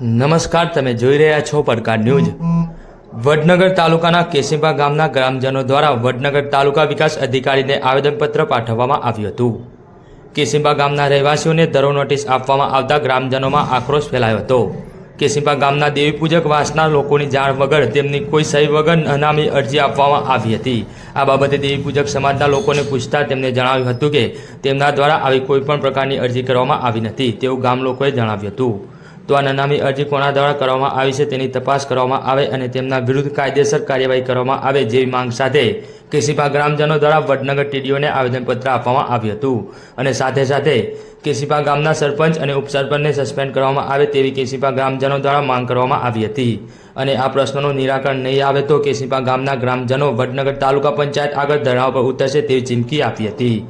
નમસ્કાર, તમે જોઈ રહ્યા છો પડકાર ન્યૂઝ। વડનગર તાલુકાના કેશીપા ગામના ગ્રામજનો દ્વારા વડનગર તાલુકા વિકાસ અધિકારીને આવેદનપત્ર પાઠવવામાં આવ્યું હતું। કેશીપા ગામના રહેવાસીઓને દરો નોટિસ આપવામાં આવતા ગ્રામજનોમાં આક્રોશ ફેલાયો હતો। કેશીપા ગામના દેવી પૂજક વાસના લોકોની જાણ વગર તેમની કોઈ સહી વગર અનામી અરજી આપવામાં આવી હતી। આ બાબતે દેવી પૂજક સમાજના લોકોને પૂછતા તેમને જણાવ્યું હતું કે તેમના દ્વારા આવી કોઈ પણ પ્રકારની અરજી કરવામાં આવી નથી તેવું ગામ લોકોએ જણાવ્યું હતું। તો આ નનામી અરજી કોના દ્વારા કરવામાં આવી છે તેની તપાસ કરવામાં આવે અને તેમના વિરુદ્ધ કાયદેસર કાર્યવાહી કરવામાં આવે જેવી માંગ સાથે કેશીપા ગ્રામજનો દ્વારા વડનગર ટીડીઓને આવેદનપત્ર આપવામાં આવ્યું હતું અને સાથે સાથે કેશીપા ગામના સરપંચ અને ઉપસરપંચને સસ્પેન્ડ કરવામાં આવે તેવી કેશીપા ગ્રામજનો દ્વારા માંગ કરવામાં આવી હતી અને આ પ્રશ્નોનું નિરાકરણ નહીં આવે તો કેશીપા ગામના ગ્રામજનો વડનગર તાલુકા પંચાયત આગળ ધરણા પર ઉતરશે તેવી ચીમકી આપી હતી।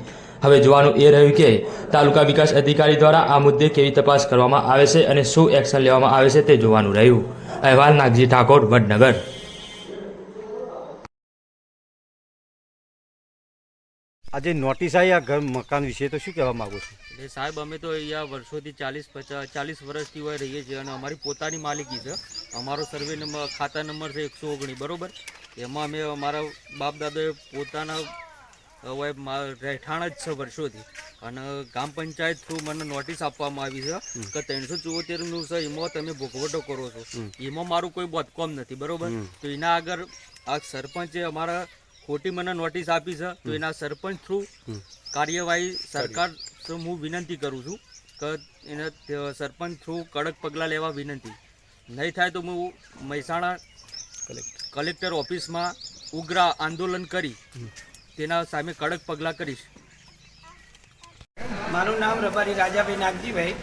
હવે જોવાનું એ રહ્યું કે તાલુકા વિકાસ અધિકારી દ્વારા આ મુદ્દે કેવી તપાસ કરવામાં આવે છે અને શું એક્શન લેવામાં આવે છે તે જોવાનું રહ્યું। અહેવાલ નાગજી ઠાકોર, વડનગર। આજે નોટિસ આવી આ ઘર મકાન વિશે તો શું કહેવા માંગુ છું? એટલે સાહેબ અમે તો અહીંયા વર્ષોથી 40 વર્ષથી હોય રહીએ છીએ અને અમારી પોતાની માલિકી છે। અમારો સર્વે નંબર ખાતા નંબર છે 119 બરોબર। એમાં અમે અમારા બાપ દાદાએ પોતાના રહેઠાણ જ છે વર્ષોથી અને ગ્રામ પંચાયત થ્રુ મને નોટિસ આપવામાં આવી છે કે 374નું છે એમાં તમે ભોગવટો કરો છો, એમાં મારું કોઈ બોધકોમ નથી બરોબર। તો એના આગળ આ સરપંચે અમારા ખોટી મને નોટિસ આપી છે તો એના સરપંચ થ્રુ કાર્યવાહી સરકાર હું વિનંતી કરું છું કે એને સરપંચ થ્રુ કડક પગલાં લેવા વિનંતી। નહીં થાય તો હું મહેસાણા કલેક્ટર ઓફિસમાં ઉગ્ર આંદોલન કરી તેના સામે કડક પગલાં કરીશ। મારું નામ રબારી રાજાભાઈ નાગજીભાઈ,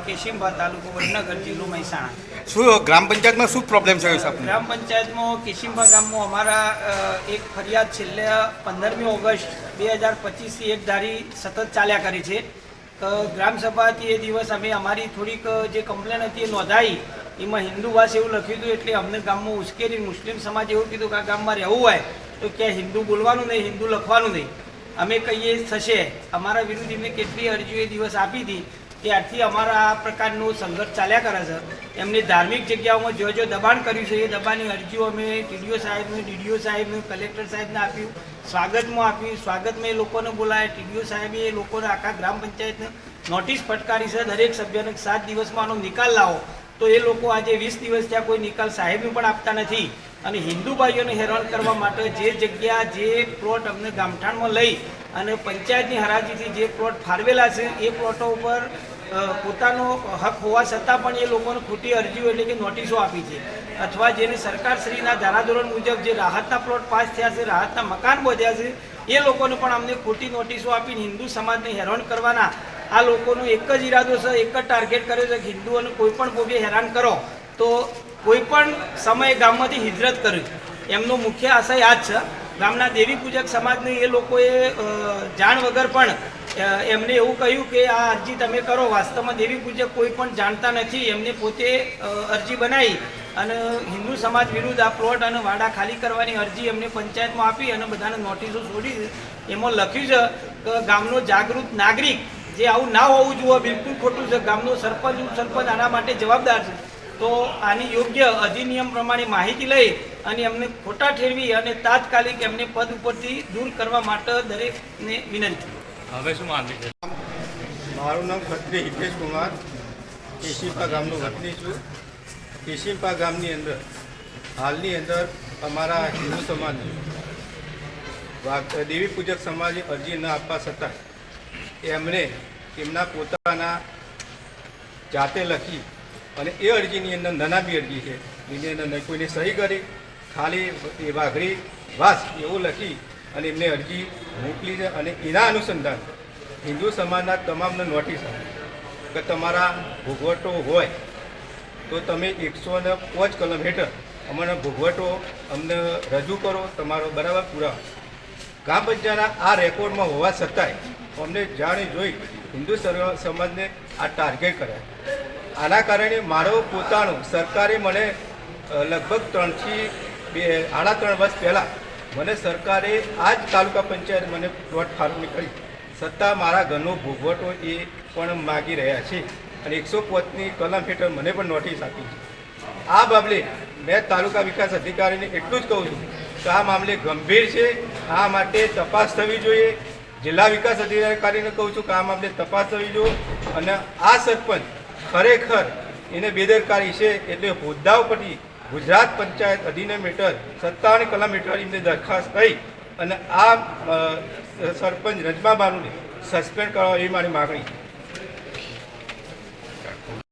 કેશીપા તાલુકો વડનગર, જિલ્લો મહેસાણા। શું ગ્રામ પંચાયતમાં શું પ્રોબ્લેમ થયો છે? ગ્રામ પંચાયતમાં કેશીપા ગામમાં અમારા એક ફરિયાદ છેલ્લે 15મી ઓગસ્ટ 2025થી એક ધારી સતત ચાલ્યા કરી છે। ગ્રામસભાથી એ દિવસ અમે અમારી થોડીક જે કમ્પ્લેન હતી એ નોંધાઈ, એમાં હિન્દુવાસ એવું લખ્યું હતું એટલે અમને ગામમાં ઉશ્કેરી મુસ્લિમ સમાજ એવું કીધું કે આ ગામમાં રહેવું હોય તો ક્યાં હિન્દુ બોલવાનું નહીં, હિન્દુ લખવાનું નહીં। અમે કહીએ થશે, અમારા વિરુદ્ધ એમને કેટલી અરજીઓ એ દિવસ આપી હતી ત્યારથી અમારા આ પ્રકારનું સંઘર્ષ ચાલ્યા કરે છે। એમને ધાર્મિક જગ્યાઓમાં જો દબાણ કર્યું છે એ દબાણની અરજીઓ અમે ટીડીઓ સાહેબને કલેક્ટર સાહેબને આપ્યું, સ્વાગતમાં આપ્યું, સ્વાગતમાં એ લોકોને બોલાયા, ટીડીઓ સાહેબે એ લોકોને આખા ગ્રામ પંચાયતને નોટિસ ફટકારી છે દરેક સભ્યને 7 દિવસમાં આનો નિકાલ લાવો। તો એ લોકો આજે 20 દિવસ ત્યાં કોઈ નિકાલ સાહેબને પણ આપતા નથી અને હિન્દુ ભાઈઓને હેરાન કરવા માટે જે જગ્યા જે પ્લોટ અમને ગામઠાણમાં લઈ અને પંચાયતની હરાજીથી જે પ્લોટ ફાળવેલા છે એ પ્લોટો ઉપર પોતાનો હક હોવા છતાં પણ એ લોકોને ખોટી અરજીઓ એટલે કે નોટિસો આપી છે અથવા જેને સરકારશ્રીના ધારાધોરણ મુજબ જે રાહતના પ્લોટ પાસ થયા છે, રાહતના મકાન બાંધ્યા છે એ લોકોને પણ અમને ખોટી નોટિસો આપીને હિન્દુ સમાજને હેરાન કરવાના આ લોકોનો એક જ ઈરાદો છે, એક જ ટાર્ગેટ કર્યો છે કે હિન્દુઓને કોઈ પણ ભોગે હેરાન કરો તો કોઈ પણ સમયે ગામમાંથી હિજરત કરવી, એમનો મુખ્ય આશય આ જ છે। ગામના દેવી પૂજક સમાજને એ લોકોએ જાણ વગર પણ એમને એવું કહ્યું કે આ અરજી તમે કરો। વાસ્તવમાં દેવી પૂજક કોઈ પણ જાણતા નથી, એમને પોતે અરજી બનાવી અને હિન્દુ સમાજ વિરુદ્ધ આ પ્લોટ અને વાડા ખાલી કરવાની અરજી એમને પંચાયતમાં આપી અને બધાને નોટિસો છોડી। એમાં લખ્યું છે કે ગામનો જાગૃત નાગરિક જે આવું ના હોવું જોઈએ, બિલકુલ ખોટું છે। ગામનો સરપંચ ઉપસરપંચ આના માટે જવાબદાર છે। તો આની યોગ્ય અધિનિયમ પ્રમાણે માહિતી લઈ અને એમને ખોટા ઠેરવી અને તાત્કાલિક એમને પદ ઉપરથી દૂર કરવા માટે દરેકને વિનંતી। હવે શું માંગે છે? મારું નામ ખત્રી હિતેશ કુમાર, કેશીપા ગામનો વતની છું। કેશીપા ગામની અંદર હાલની અંદર અમારા હિન્દુ સમાજ દેવી પૂજક સમાજની અરજી ન આપવા છતાં એમણે એમના પોતાના જાતે લખી અને એ અરજીની અંદર નનામી અરજી છે એની અંદર કોઈને સહી કરી ખાલી એ વાઘરી વાસ એવું લખી અને એમને અરજી મોકલી છે અને એના અનુસંધાન હિન્દુ સમાજના તમામને નોટિસ કે તમારા ભોગવટો હોય તો તમે 105 કલમ હેઠળ અમને ભોગવટો અમને રજૂ કરો, તમારો બરાબર પુરાવા। ગ્રામ પંચાયતના આ રેકોર્ડમાં હોવા છતાંય અમને જાણી જોઈ હિન્દુ સમાજને આ ટાર્ગેટ કર્યા। આના કારણે મારો પોતાનો સરકારે મને લગભગ 3 થી 3.5 વર્ષ પહેલાં મને સરકારે આ જ તાલુકા પંચાયત મને પ્લોટ ફાળવણી કરી, છતાં મારા ઘરનો ભોગવટો એ પણ માગી રહ્યા છે। અને 105ની કલમ હેઠળ મને પણ નોટિસ આપી છે. આ બાબતે મેં તાલુકા વિકાસ અધિકારીને એટલું જ કહું છું કે આ મામલે ગંભીર છે, આ માટે તપાસ થવી જોઈએ. જિલ્લા વિકાસ અધિકારીને કહું છું કે આ મામલે તપાસ થવી જોઈએ અને આ સરપંચ ખરેખર એને બેદરકારી છે એટલે હોદ્દા ઉપરથી ગુજરાત પંચાયત અધિનિયમ હેઠળ 57 કલમ હેઠળ એમને દરખાસ્ત કરી અને આ સરપંચ રજમાબાનુને સસ્પેન્ડ કરવા એવી મારી માગણી છે.